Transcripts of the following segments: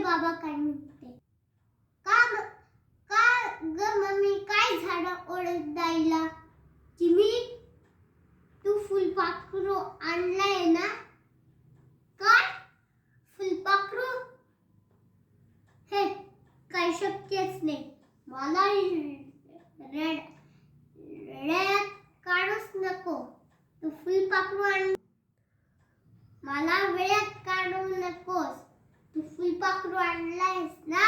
बाबा काय म्हणते? का ग मम्मी काय झाड ओरडायला? चिमी तू फुलपाखरू आणलाय ना? काय फुलपाखरू? हे काय शक्यच नाही. मला रेड्यात काढूच नको. तू फुलपाखरू आण. मला वेळात काढू नकोस. तू फुलपाखरू आणलायस ना?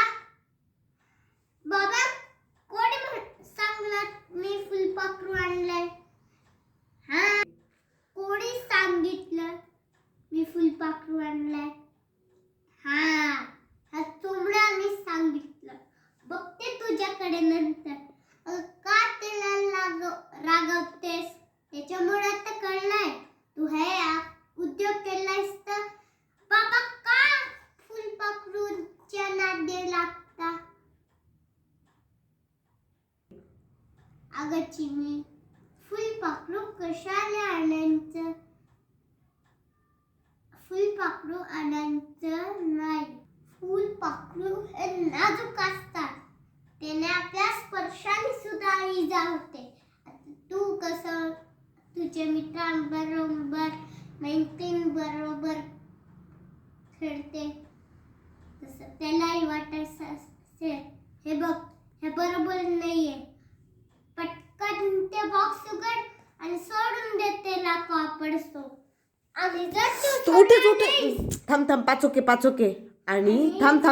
बाबा कोणी सांगलं मी फुलपाखरू आणलंय? हा कोणी सांगितलं मी फुलपाखरू आणलंय? हा चोमड्याने सांगितलं. बघते तुझ्याकडे नंतर. का त्याला रागवतेस? त्याच्यामुळे आता कळलंय तू हे उद्योग केलायस तर. बाबा का फुलपाखरूच्या नादी लागता? अगं चिमी फुलपाखरू कशाला आणायचं? फुलपाखरू आणायचं नाही. फुलपाखरू हे नाजूक असतात. त्याने आपल्या स्पर्शाने सुद्धा इजा होते. तू कसं तुझ्या मित्रांबरोबर मैत्रिणींबरोबर खेळते तसं त्यालाही वाटायचं असेल. हे बघ हे बरोबर नाहीये. पटकन ते बॉक्स उघड आणि सोडून दे त्याला कापडतो. आणि जर तू थांब पाच ओके आणि थांब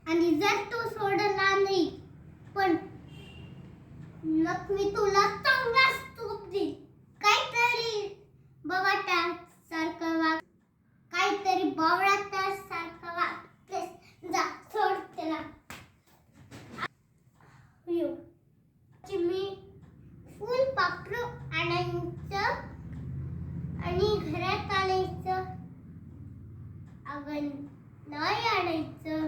आणि जर तू सोडला नाही पण मग मी तुला चांगलाच तूप देईन. काहीतरी बवाटासारखं वाग. काहीतरी बावळाटासारखं वागतेस. जा सोड त्याला. चिमी फुलपाखरू आणायचं आणि घरात आणायचं. अगं नाही आणायचं.